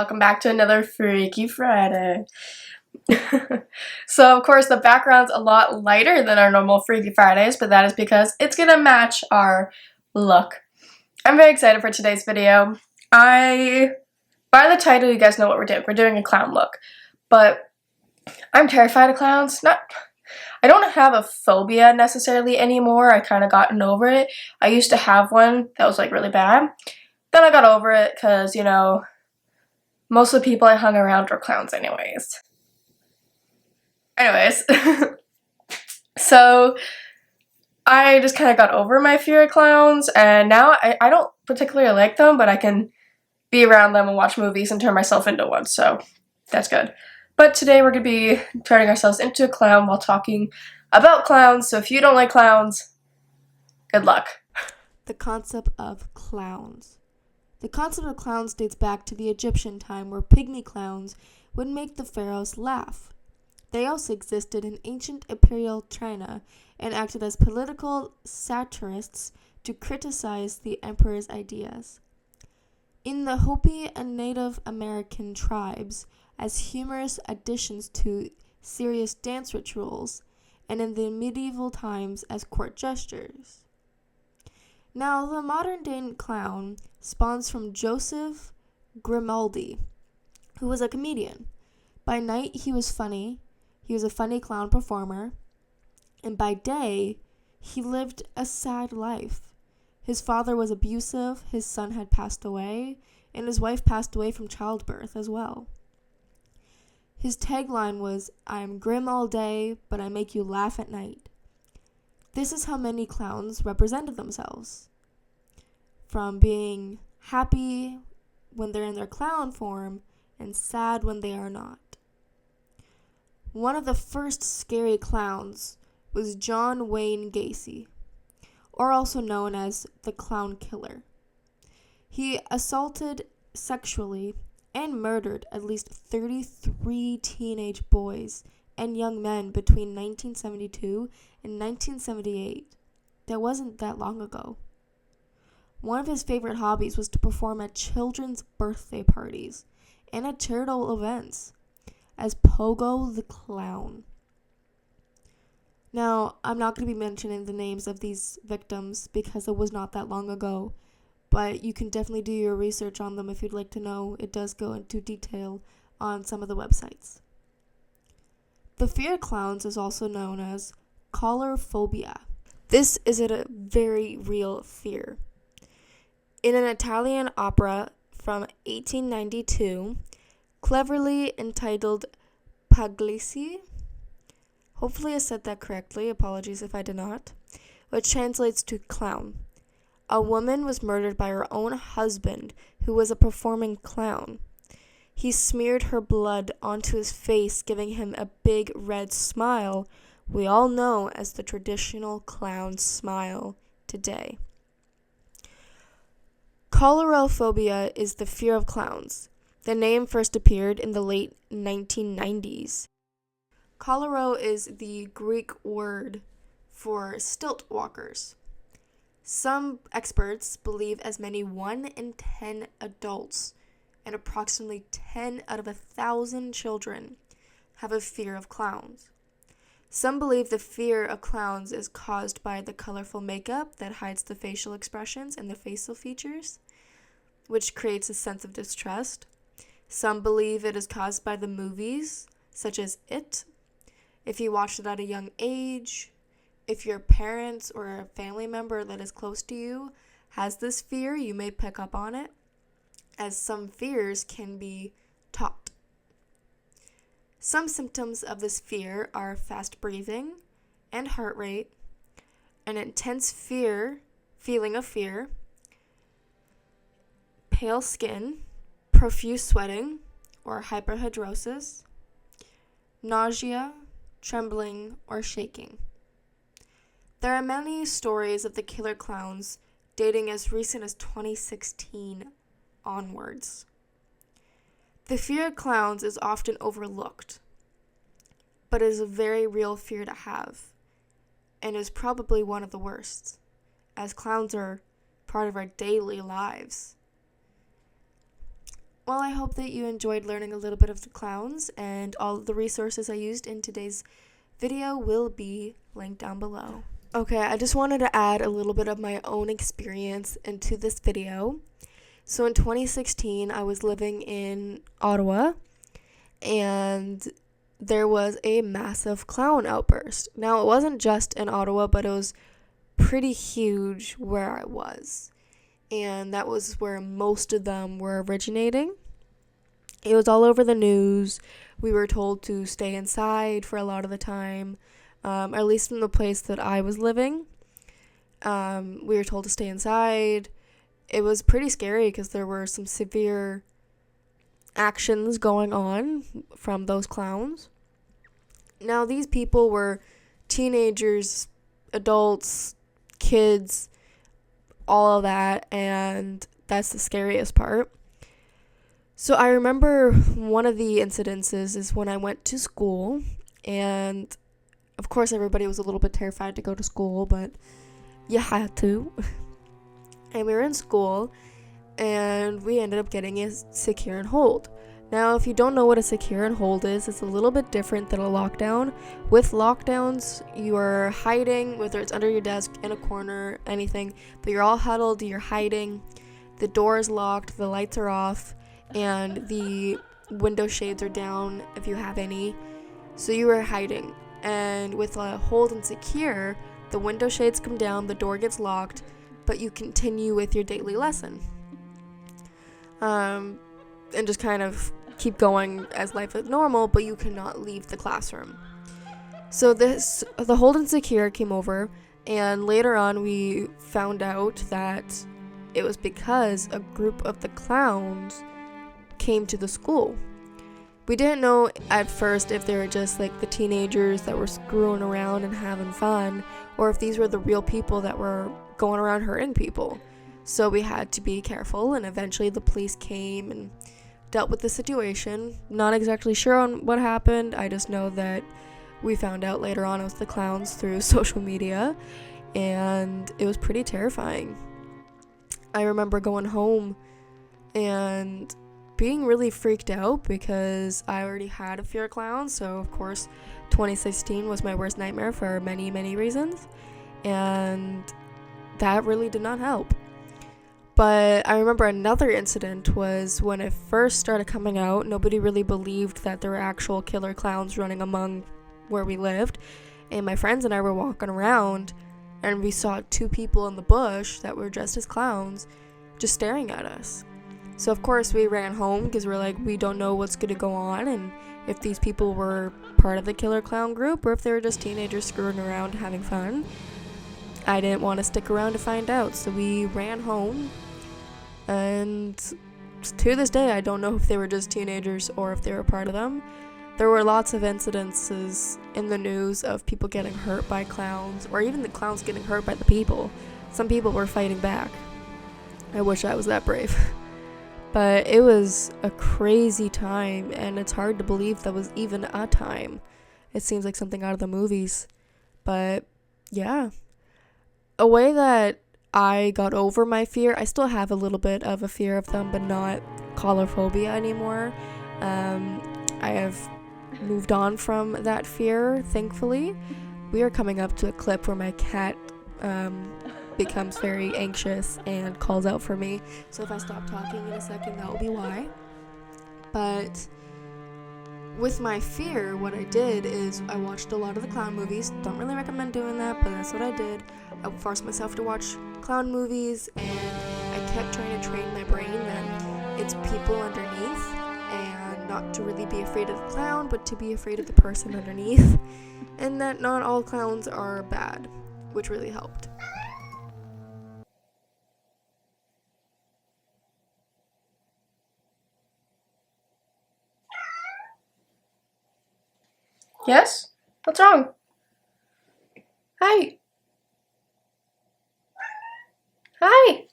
welcome back to another Freaky Friday. So, of course, the background's a lot lighter than our normal Freaky Fridays, but that is because it's gonna match our look. I'm very excited for today's video. By the title, you guys know what we're doing. We're doing a clown look, but I'm terrified of clowns. I don't have a phobia necessarily anymore. I kind of gotten over it. I used to have one that was like really bad. Then I got over it because, most of the people I hung around were clowns anyways. So I just kind of got over my fear of clowns, and now I don't particularly like them, but I can be around them and watch movies and turn myself into one, so that's good. But today we're going to be turning ourselves into a clown while talking about clowns, so if you don't like clowns, good luck. The concept of clowns. The concept of clowns dates back to the Egyptian time where pygmy clowns would make the pharaohs laugh. They also existed in ancient imperial China and acted as political satirists to criticize the emperor's ideas. In the Hopi and Native American tribes, as humorous additions to serious dance rituals, and in the medieval times as court gestures. Now, the modern-day clown spawns from Joseph Grimaldi, who was a comedian. By night, he was funny. He was a funny clown performer. And by day, he lived a sad life. His father was abusive, his son had passed away, and his wife passed away from childbirth as well. His tagline was, "I am grim all day, but I make you laugh at night." This is how many clowns represented themselves. From being happy when they're in their clown form and sad when they are not. One of the first scary clowns was John Wayne Gacy, or also known as the Clown Killer. He assaulted sexually and murdered at least 33 teenage boys and young men between 1972 and 1978. That wasn't that long ago. One of his favorite hobbies was to perform at children's birthday parties and at charitable events as Pogo the Clown. Now, I'm not going to be mentioning the names of these victims because it was not that long ago, but you can definitely do your research on them if you'd like to know. It does go into detail on some of the websites. The fear of clowns is also known as coulrophobia. This is a very real fear. In an Italian opera from 1892, cleverly entitled Puglisi, hopefully I said that correctly, apologies if I did not, which translates to clown. A woman was murdered by her own husband, who was a performing clown. He smeared her blood onto his face, giving him a big red smile we all know as the traditional clown smile today. Coulrophobia is the fear of clowns. The name first appeared in the late 1990s. Choleros is the Greek word for stilt walkers. Some experts believe as many 1 in 10 adults and approximately 10 out of 1,000 children have a fear of clowns. Some believe the fear of clowns is caused by the colorful makeup that hides the facial expressions and the facial features, which creates a sense of distrust. Some believe it is caused by the movies, such as It. If you watched it at a young age, if your parents or a family member that is close to you has this fear, you may pick up on it, as some fears can be taught. Some symptoms of this fear are fast breathing and heart rate, an intense feeling of fear, pale skin, profuse sweating or hyperhidrosis, nausea, trembling, or shaking. There are many stories of the killer clowns dating as recent as 2016 onwards. The fear of clowns is often overlooked, but is a very real fear to have, and is probably one of the worst, as clowns are part of our daily lives. Well, I hope that you enjoyed learning a little bit of the clowns, and all of the resources I used in today's video will be linked down below. Okay, I just wanted to add a little bit of my own experience into this video. So in 2016, I was living in Ottawa, and there was a massive clown outburst. Now, it wasn't just in Ottawa, but it was pretty huge where I was. And that was where most of them were originating. It was all over the news. We were told to stay inside for a lot of the time, at least in the place that I was living. We were told to stay inside. It was pretty scary because there were some severe actions going on from those clowns. Now, these people were teenagers, adults, kids, all of that, and that's the scariest part. So I remember one of the incidences is when I went to school, and of course everybody was a little bit terrified to go to school, but you had to. And we were in school, and we ended up getting a secure and hold. Now, if you don't know what a secure and hold is, it's a little bit different than a lockdown. With lockdowns, you are hiding, whether it's under your desk, in a corner, anything, but you're all huddled, you're hiding, the door is locked, the lights are off, and the window shades are down if you have any, so you are hiding. And with a hold and secure, the window shades come down, the door gets locked, but you continue with your daily lesson. And just kind of keep going as life is normal, but you cannot leave the classroom. So the hold and secure came over, and later on we found out that it was because a group of the clowns came to the school. We didn't know at first if they were just like the teenagers that were screwing around and having fun, or if these were the real people that were going around hurting people. So we had to be careful, and eventually the police came and dealt with the situation. Not exactly sure on what happened. I just know that we found out later on it was the clowns through social media, and it was pretty terrifying. I remember going home and being really freaked out because I already had a fear of clowns, so of course 2016 was my worst nightmare for many, many reasons, and that really did not help. But I remember another incident was when it first started coming out, nobody really believed that there were actual killer clowns running among where we lived, and my friends and I were walking around, and we saw two people in the bush that were dressed as clowns just staring at us. So of course we ran home because we're like, we don't know what's going to go on, and if these people were part of the killer clown group or if they were just teenagers screwing around having fun. I didn't want to stick around to find out, so we ran home, and to this day I don't know if they were just teenagers or if they were part of them. There were lots of incidences in the news of people getting hurt by clowns, or even the clowns getting hurt by the people. Some people were fighting back. I wish I was that brave. But it was a crazy time, and it's hard to believe that was even a time. It seems like something out of the movies. But yeah. A way that I got over my fear, I still have a little bit of a fear of them, but not coulrophobia anymore. I have moved on from that fear, thankfully. We are coming up to a clip where my cat becomes very anxious and calls out for me, so if I stop talking in a second, that will be why. But with my fear, what I did is I watched a lot of the clown movies. Don't really recommend doing that, but that's what I did. I forced myself to watch clown movies, and I kept trying to train my brain that it's people underneath, and not to really be afraid of the clown, but to be afraid of the person underneath, and that not all clowns are bad, which really helped. Yes? What's wrong? Hi. Hi.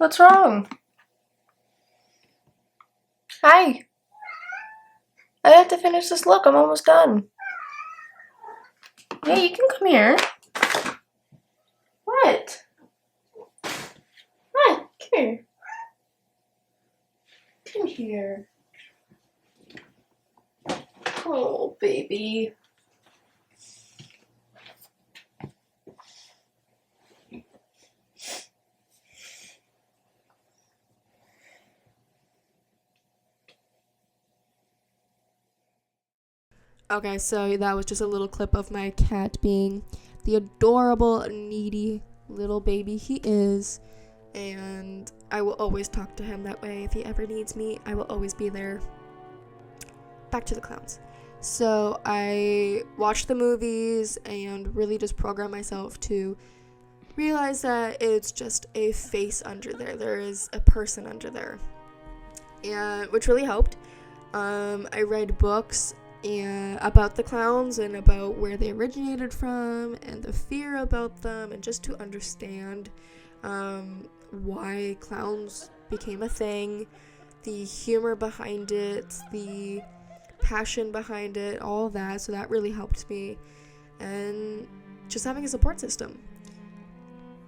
What's wrong? Hi. I have to finish this look. I'm almost done. Yeah, you can come here. What? What? Come here. Come here. Oh, baby. Okay, so that was just a little clip of my cat being the adorable, needy little baby he is. And I will always talk to him that way. If he ever needs me, I will always be there. Back to the clowns. So I watched the movies and really just programmed myself to realize that it's just a face under there. There is a person under there. And which really helped. I read books about the clowns and about where they originated from and the fear about them, and just to understand why clowns became a thing, the humor behind it, the passion behind it, all of that. So that really helped me, and just having a support system.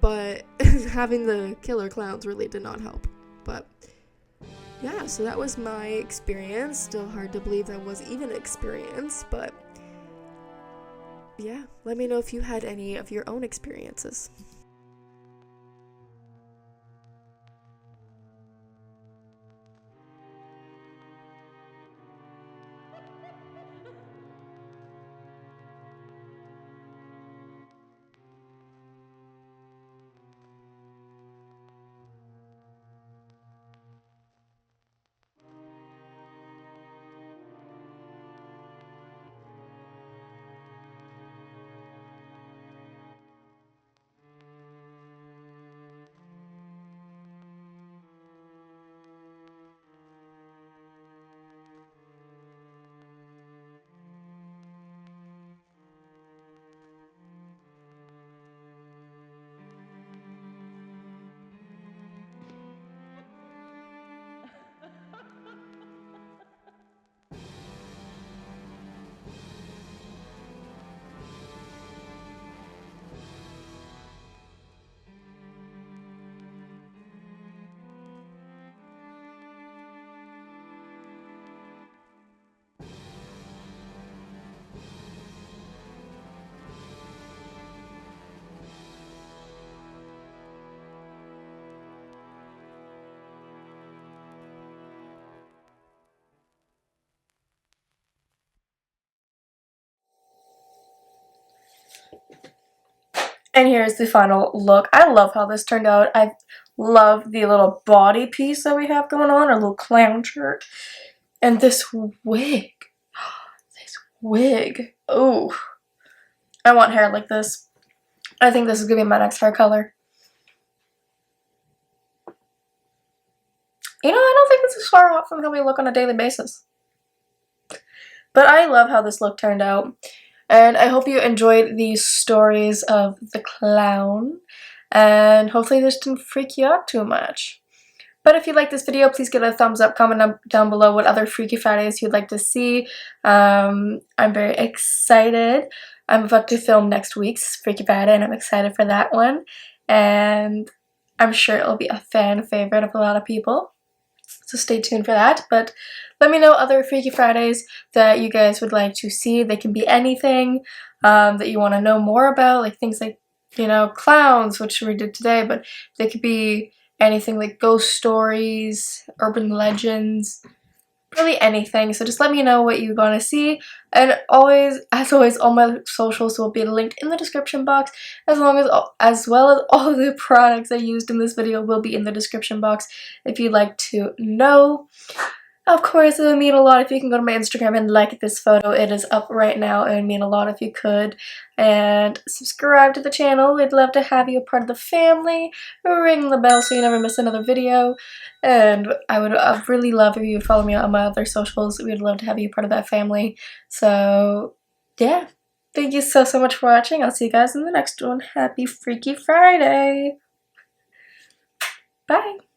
But having the killer clowns really did not help. But yeah, so that was my experience. Still hard to believe that was even an experience, but yeah, let me know if you had any of your own experiences. And here's the final look. I love how this turned out. I love the little body piece that we have going on, our little clown shirt. And this wig. This wig. Oh, I want hair like this. I think this is gonna be my next hair color. You know, I don't think this is far off from how we look on a daily basis. But I love how this look turned out. And I hope you enjoyed these stories of the clown. And hopefully this didn't freak you out too much. But if you like this video, please give it a thumbs up. Comment down below what other Freaky Fridays you'd like to see. I'm very excited. I'm about to film next week's Freaky Friday, and I'm excited for that one. And I'm sure it'll be a fan favorite of a lot of people. So stay tuned for that. But let me know other Freaky Fridays that you guys would like to see. They can be anything that you want to know more about, like things like, you know, clowns, which we did today, but they could be anything like ghost stories, urban legends, really anything. So just let me know what you want to see. And always, as always, all my socials will be linked in the description box, as well as all of the products I used in this video will be in the description box if you'd like to know. Of course, it would mean a lot if you can go to my Instagram and like this photo. It is up right now. It would mean a lot if you could. And subscribe to the channel. We'd love to have you a part of the family. Ring the bell so you never miss another video. And I would really love if you would follow me on my other socials. We'd love to have you part of that family. So, yeah. Thank you so much for watching. I'll see you guys in the next one. Happy Freaky Friday! Bye!